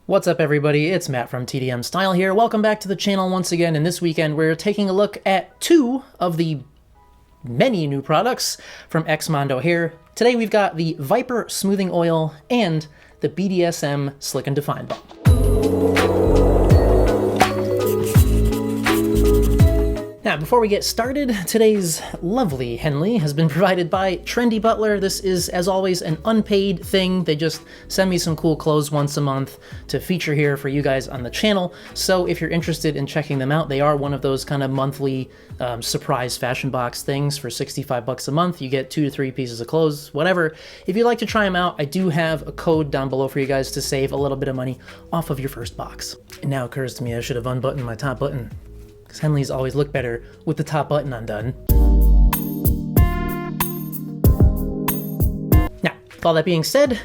What's up everybody, it's Matt from TDM Style here. Welcome back to the channel once again, and this weekend we're taking a look at two of the many new products from XMONDO here. Today we've got the Viper Smoothing Oil and the BDSM Slick and Define Balm. Now, before we get started, today's lovely Henley has been provided by Trendy Butler. This is, as always, an unpaid thing. They just send me some cool clothes once a month to feature here for you guys on the channel. So if you're interested in checking them out, they are one of those kind of monthly surprise fashion box things for 65 bucks a month. You get 2 to 3 pieces of clothes, whatever. If you'd like to try them out, I do have a code down below for you guys to save a little bit of money off of your first box. It now occurs to me I should have unbuttoned my top button, because Henleys always look better with the top button undone. Now, with all that being said,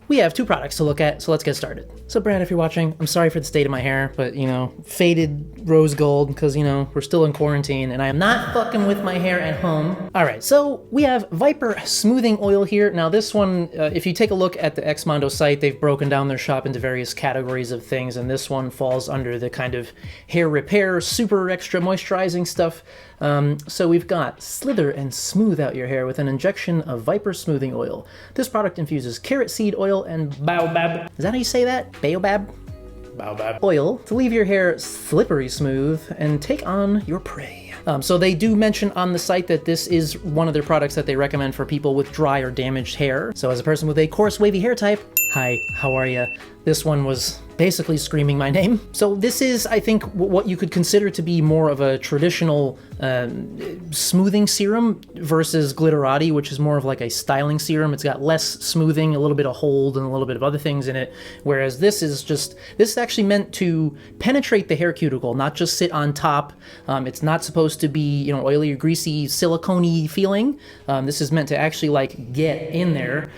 we have two products to look at, so let's get started. So Brad, if you're watching, I'm sorry for the state of my hair, but you know, faded rose gold, because you know, we're still in quarantine and I am not fucking with my hair at home. All right, so we have Viper Smoothing Oil here. Now this one, if you take a look at the XMONDO site, they've broken down their shop into various categories of things, and this one falls under the kind of hair repair, super extra moisturizing stuff. So we've got slither and smooth out your hair with an injection of Viper Smoothing Oil. This product infuses carrot seed oil and baobab. Is that how you say that? Baobab? Baobab. Oil to leave your hair slippery smooth and take on your prey. So they do mention on the site that this is one of their products that they recommend for people with dry or damaged hair. So as a person with a coarse, wavy hair type, hi, how are ya? This one was basically screaming my name. So this is, I think, what you could consider to be more of a traditional smoothing serum versus Glitterati, which is more of like a styling serum. It's got less smoothing, a little bit of hold, and a little bit of other things in it. Whereas this is actually meant to penetrate the hair cuticle, not just sit on top. It's not supposed to be, you know, oily or greasy, silicone-y feeling. This is meant to actually like get in there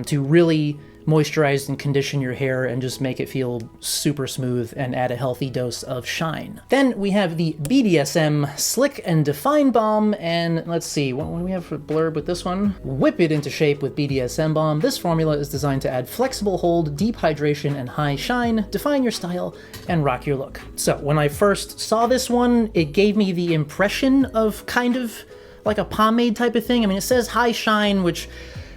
to really moisturize and condition your hair and just make it feel super smooth and add a healthy dose of shine. Then we have the BDSM Slick and Define Balm, and let's see, what do we have for blurb with this one? Whip it into shape with BDSM Balm. This formula is designed to add flexible hold, deep hydration, and high shine, define your style, and rock your look. So when I first saw this one, it gave me the impression of kind of like a pomade type of thing. I mean, it says high shine, which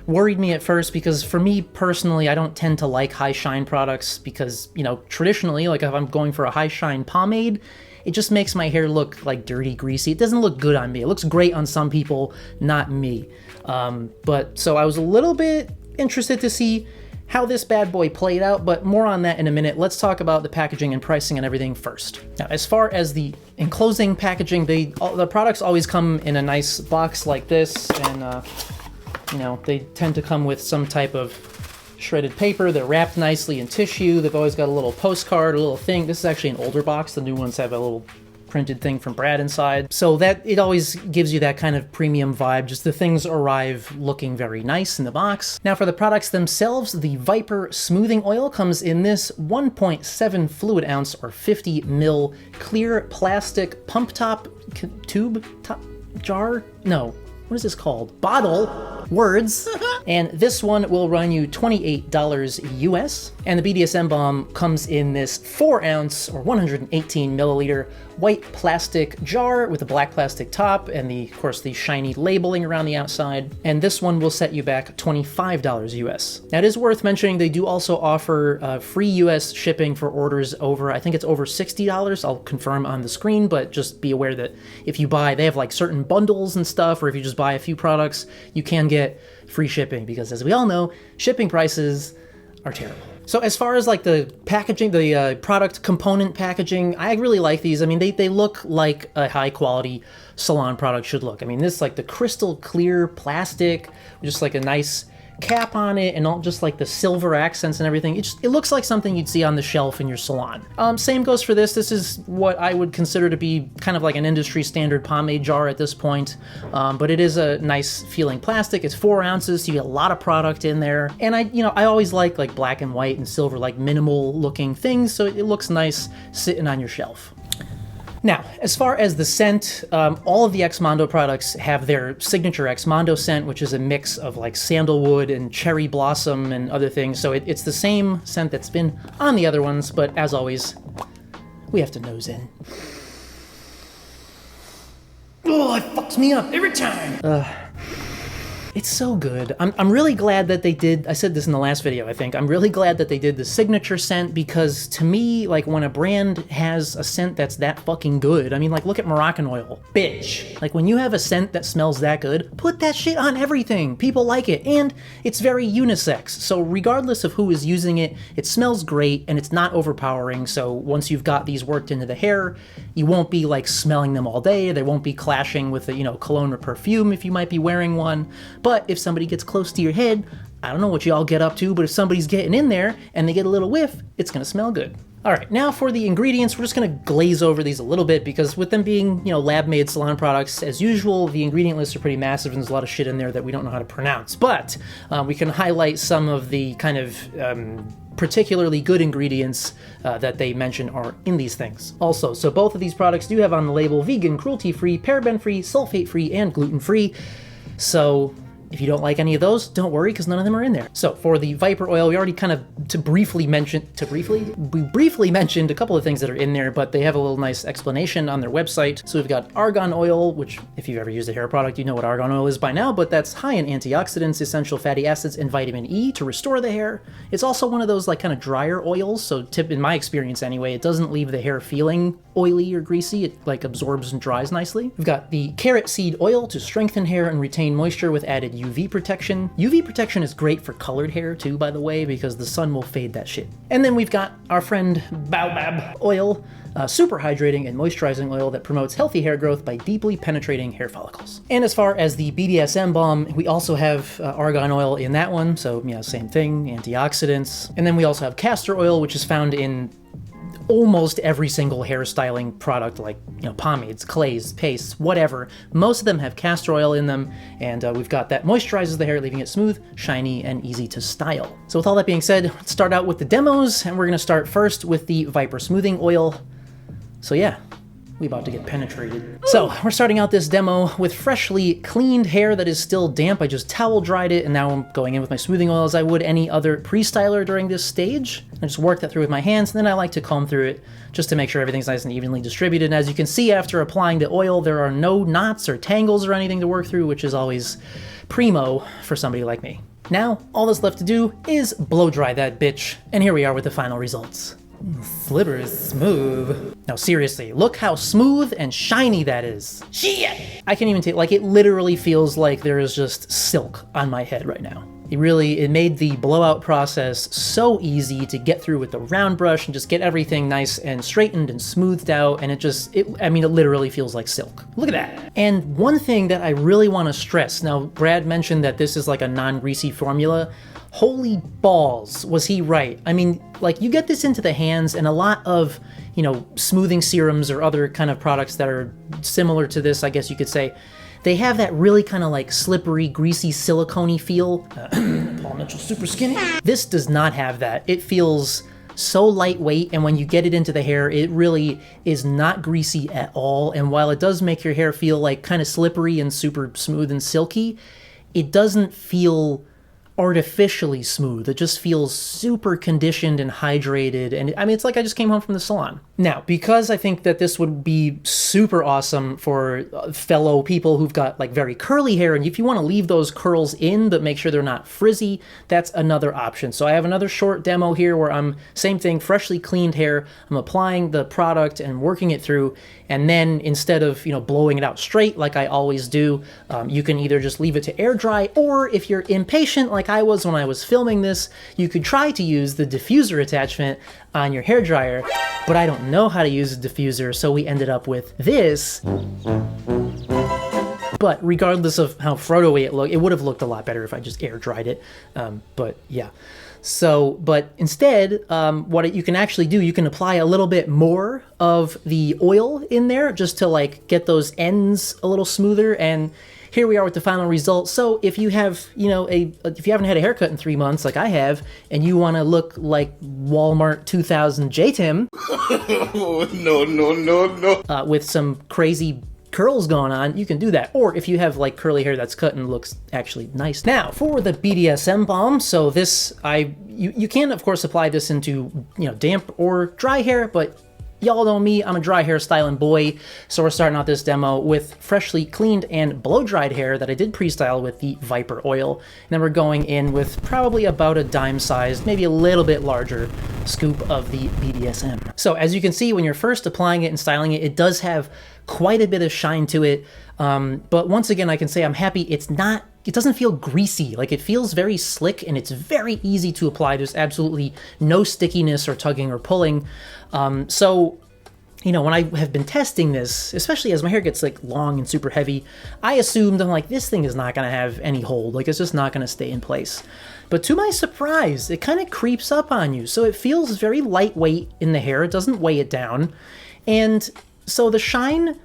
worried me at first because for me personally, I don't tend to like high shine products because, you know, traditionally, like if I'm going for a high shine pomade, it just makes my hair look like dirty, greasy. It doesn't look good on me. It looks great on some people, not me. But so I was a little bit interested to see how this bad boy played out, but more on that in a minute. Let's talk about the packaging and pricing and everything first. Now, as far as the enclosing packaging, the products always come in a nice box like this, and you know, they tend to come with some type of shredded paper. They're wrapped nicely in tissue. They've always got a little postcard, a little thing. This is actually an older box. The new ones have a little printed thing from Brad inside. So that it always gives you that kind of premium vibe. Just the things arrive looking very nice in the box. Now for the products themselves, the Viper Smoothing Oil comes in this 1.7 fluid ounce or 50 ml clear plastic pump top tube top jar? No. What is this called? Bottle. Words. And this one will run you $28 US. And the BDSM Balm comes in this 4 ounce or 118 milliliter white plastic jar with a black plastic top and of course the shiny labeling around the outside. And this one will set you back $25 US. Now it is worth mentioning they do also offer free US shipping for orders over, I think it's over $60. I'll confirm on the screen, but just be aware that if you buy, they have like certain bundles and stuff, or if you just buy a few products, you can get free shipping because as we all know, shipping prices are terrible. So as far as like the packaging, the product component packaging, I really like these. I mean, they look like a high quality salon product should look. I mean, this like the crystal clear plastic, just like a nice cap on it and all just like the silver accents and everything. It looks like something you'd see on the shelf in your salon. Same goes for this. This is what I would consider to be kind of like an industry standard pomade jar at this point. But it is a nice feeling plastic. It's 4 ounces, so you get a lot of product in there. And I always like black and white and silver, like minimal looking things. So it looks nice sitting on your shelf. Now, as far as the scent, all of the XMONDO products have their signature XMONDO scent, which is a mix of like sandalwood and cherry blossom and other things. So it's the same scent that's been on the other ones, but as always, we have to nose in. Oh, it fucks me up every time. It's so good. I'm really glad that they did, I said this in the last video, I think, I'm really glad that they did the signature scent, because to me, like, when a brand has a scent that's that fucking good, I mean, like, look at Moroccan oil. Bitch. Like, when you have a scent that smells that good, put that shit on everything. People like it, and it's very unisex, so regardless of who is using it, it smells great, and it's not overpowering, so once you've got these worked into the hair, you won't be, like, smelling them all day, they won't be clashing with the, you know, cologne or perfume if you might be wearing one. But if somebody gets close to your head, I don't know what y'all get up to, but if somebody's getting in there and they get a little whiff, it's gonna smell good. All right, now for the ingredients, we're just gonna glaze over these a little bit because with them being, you know, lab-made salon products, as usual, the ingredient lists are pretty massive and there's a lot of shit in there that we don't know how to pronounce. But we can highlight some of the kind of particularly good ingredients that they mention are in these things. Also, so both of these products do have on the label vegan, cruelty-free, paraben-free, sulfate-free, and gluten-free. So if you don't like any of those, don't worry, because none of them are in there. So for the Viper oil, we already kind of briefly mentioned a couple of things that are in there, but they have a little nice explanation on their website. So we've got argan oil, which if you've ever used a hair product, you know what argan oil is by now, but that's high in antioxidants, essential fatty acids, and vitamin E to restore the hair. It's also one of those like kind of drier oils, so in my experience anyway, it doesn't leave the hair feeling oily or greasy. It like absorbs and dries nicely. We've got the carrot seed oil to strengthen hair and retain moisture with added UV protection. UV protection is great for colored hair too, by the way, because the sun will fade that shit. And then we've got our friend Baobab oil, super hydrating and moisturizing oil that promotes healthy hair growth by deeply penetrating hair follicles. And as far as the BDSM balm, we also have argan oil in that one, so yeah, same thing, antioxidants. And then we also have castor oil, which is found in almost every single hairstyling product, like, you know, pomades, clays, pastes, whatever. Most of them have castor oil in them, and we've got that moisturizes the hair, leaving it smooth, shiny, and easy to style. So with all that being said, let's start out with the demos, and we're gonna start first with the Viper smoothing oil. So yeah, we about to get penetrated. So we're starting out this demo with freshly cleaned hair that is still damp. I just towel dried it, and now I'm going in with my smoothing oil as I would any other pre-styler during this stage. I just work that through with my hands, and then I like to comb through it just to make sure everything's nice and evenly distributed. And as you can see, after applying the oil, there are no knots or tangles or anything to work through, which is always primo for somebody like me. Now, all that's left to do is blow dry that bitch, and here we are with the final results. Slipper is smooth. Now seriously, look how smooth and shiny that is. Shit! I can't even take, like, it literally feels like there is just silk on my head right now. It made the blowout process so easy to get through with the round brush and just get everything nice and straightened and smoothed out, and it literally feels like silk. Look at that. And one thing that I really want to stress, now Brad mentioned that this is like a non-greasy formula. Holy balls, was he right? I mean, like, you get this into the hands, and a lot of, you know, smoothing serums or other kind of products that are similar to this, I guess you could say, they have that really kind of like slippery, greasy, silicone-y feel. Paul Mitchell's super skinny. This does not have that. It feels so lightweight, and when you get it into the hair, it really is not greasy at all. And while it does make your hair feel like kind of slippery and super smooth and silky, it doesn't feel artificially smooth. It just feels super conditioned and hydrated, and I mean, it's like I just came home from the salon. Now, because I think that this would be super awesome for fellow people who've got like very curly hair, and if you want to leave those curls in but make sure they're not frizzy, that's another option. So I have another short demo here where I'm, same thing, freshly cleaned hair, I'm applying the product and working it through, and then instead of, you know, blowing it out straight like I always do, you can either just leave it to air dry, or if you're impatient like I was when I was filming this, you could try to use the diffuser attachment on your hairdryer, but I don't know how to use a diffuser, so we ended up with this. But regardless of how Frodo-y it looked, it would have looked a lot better if I just air dried it, but yeah. So, but instead, what you can actually do, you can apply a little bit more of the oil in there just to like get those ends a little smoother, and here we are with the final result. So if you have, you know, if you haven't had a haircut in 3 months like I have, and you want to look like Walmart 2000 J-Tim, no, with some crazy curls going on, you can do that. Or if you have like curly hair that's cut and looks actually nice. Now for the BDSM balm, so this you can of course apply this into, you know, damp or dry hair, but y'all know me, I'm a dry hair styling boy, so we're starting out this demo with freshly cleaned and blow-dried hair that I did pre-style with the Viper oil. And then we're going in with probably about a dime-sized, maybe a little bit larger scoop of the BDSM. So as you can see, when you're first applying it and styling it, it does have quite a bit of shine to it. But once again, I can say I'm happy it doesn't feel greasy. Like, it feels very slick and it's very easy to apply. There's absolutely no stickiness or tugging or pulling. So, you know, when I have been testing this, especially as my hair gets like long and super heavy, I assumed, I'm like, this thing is not gonna have any hold. Like, it's just not gonna stay in place. But to my surprise, it kind of creeps up on you. So it feels very lightweight in the hair. It doesn't weigh it down. And so the shine,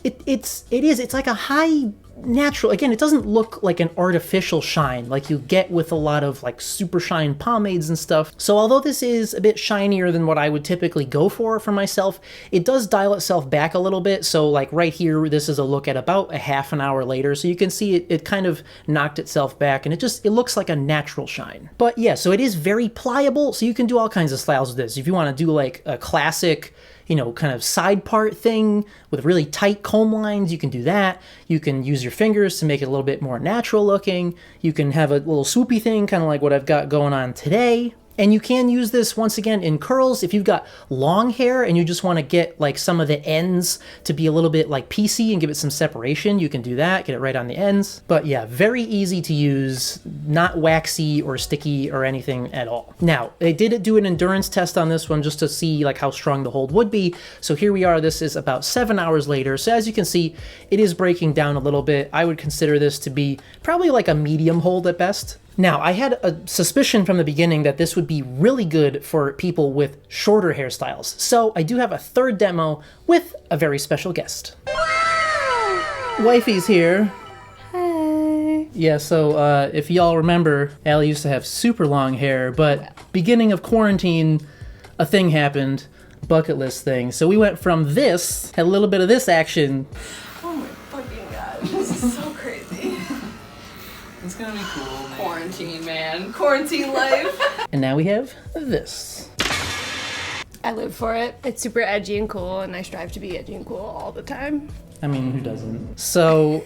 it's like a high natural, again, it doesn't look like an artificial shine like you get with a lot of like super shine pomades and stuff. So although this is a bit shinier than what I would typically go for myself, it does dial itself back a little bit. So like right here, this is a look at about a half an hour later. So you can see it kind of knocked itself back and it looks like a natural shine. But yeah, so it is very pliable. So you can do all kinds of styles with this. If you want to do like a classic, you know, kind of side part thing with really tight comb lines, you can do that. You can use your fingers to make it a little bit more natural looking. You can have a little swoopy thing, kind of like what I've got going on today. And you can use this, once again, in curls. If you've got long hair and you just want to get like some of the ends to be a little bit like piecey and give it some separation, you can do that, get it right on the ends. But yeah, very easy to use, not waxy or sticky or anything at all. Now, they did do an endurance test on this one just to see like how strong the hold would be. So here we are, this is about 7 hours later. So as you can see, it is breaking down a little bit. I would consider this to be probably like a medium hold at best. Now, I had a suspicion from the beginning that this would be really good for people with shorter hairstyles. So I do have a third demo with a very special guest. Wifey's here. Hey. Yeah, so if y'all remember, Allie used to have super long hair, but beginning of quarantine, a thing happened, bucket list thing. So we went from this, had a little bit of this action. Oh my fucking god, this is so crazy. It's gonna be cool, man. Quarantine, man. Quarantine life. And now we have this. I live for it. It's super edgy and cool, and I strive to be edgy and cool all the time. I mean, who doesn't? So,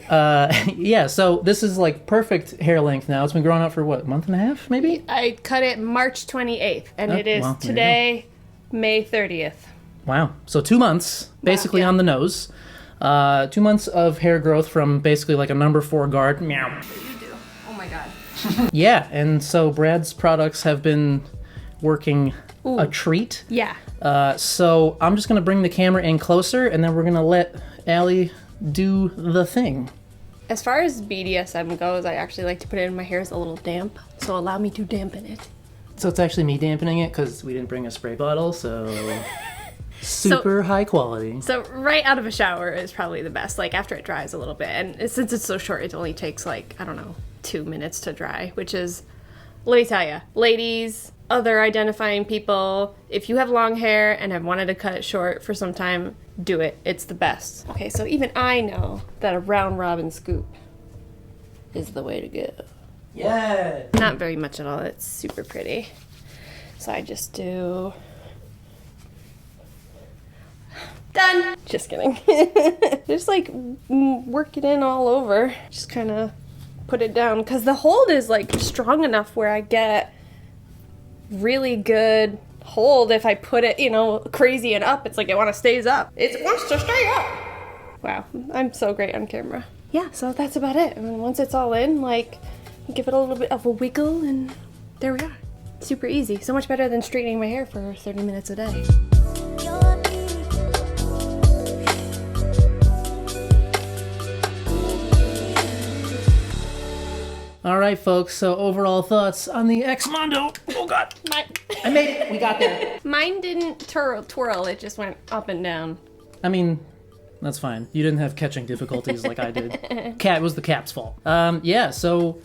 yeah, so this is like perfect hair length now. It's been growing out for what, a month and a half, maybe? I cut it March 28th, and it is well, today, May 30th. Wow. So 2 months, basically yeah. on the nose. 2 months of hair growth from basically like a number 4 guard. Meow. What do you do? Oh my god. Yeah, and so Brad's products have been working a treat. Yeah. So I'm just going to bring the camera in closer, and then we're going to let Allie do the thing. As far as BDSM goes, I actually like to put it in my hair as a little damp, so allow me to dampen it. So it's actually me dampening it because we didn't bring a spray bottle, so super high quality. So right out of a shower is probably the best, like after it dries a little bit. And since it's so short, it only takes like, I don't know, 2 minutes to dry, which is, let me tell you, ladies, other identifying people, if you have long hair and have wanted to cut it short for some time, do it. It's the best. Okay, so even I know that a round robin scoop is the way to go. Yeah. Not very much at all. It's super pretty. So I just do... Done! Just kidding. Just like work it in all over. Just kind of put it down. Because the hold is like strong enough where I get really good hold if I put it, you know, crazy and up. It's like it stays up. It wants to stay up. Wow, I'm so great on camera. Yeah, so that's about it. I mean, once it's all in, like, give it a little bit of a wiggle and there we are. Super easy. So much better than straightening my hair for 30 minutes a day. All right, folks, so overall thoughts on the XMONDO. Oh, God. I made it. We got there. Mine didn't twirl. It just went up and down. I mean, That's fine. You didn't have catching difficulties like I did. It was the cap's fault. Yeah, so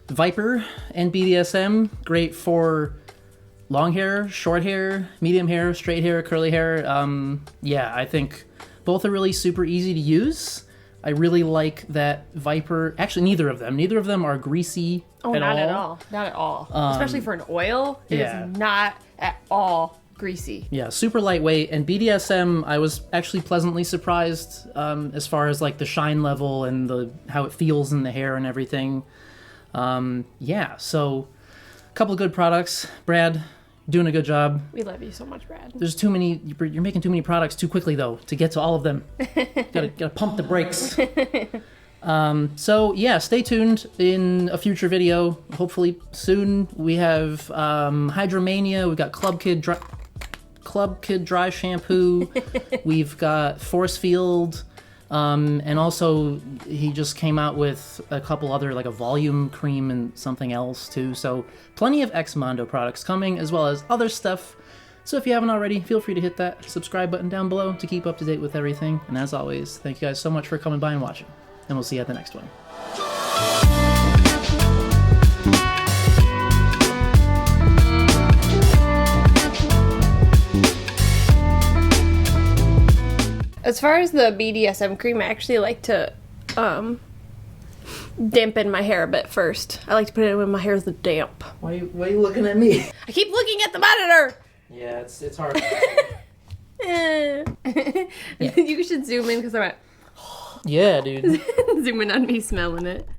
Viper and BDSM, great for long hair, short hair, medium hair, straight hair, curly hair. Yeah, I think both are really super easy to use. I really like that Viper, actually neither of them are greasy Not at all. Not at all. Especially for an oil, it is not at all greasy. Yeah, super lightweight. And BDSM, I was actually pleasantly surprised as far as like the shine level and how it feels in the hair and everything. Yeah, so a couple of good products. Brad, doing a good job. We love you so much, Brad. There's too many, you're making too many products too quickly though to get to all of them. Gotta pump the brakes. So yeah, stay tuned in a future video. Hopefully soon. We have Hydromania, we've got Club Kid dry shampoo, we've got Force Field, and also he just came out with a couple other, like a volume cream and something else too. So plenty of XMONDO products coming, as well as other stuff. So if you haven't already, feel free to hit that subscribe button down below to keep up to date with everything. And as always, thank you guys so much for coming by and watching. And we'll see you at the next one. As far as the BDSM cream, I actually like to dampen my hair a bit first. I like to put it in when my hair is damp. Why are you looking at me? I keep looking at the monitor! Yeah, it's hard. You should zoom in because I'm Yeah, dude. zooming on me smelling it.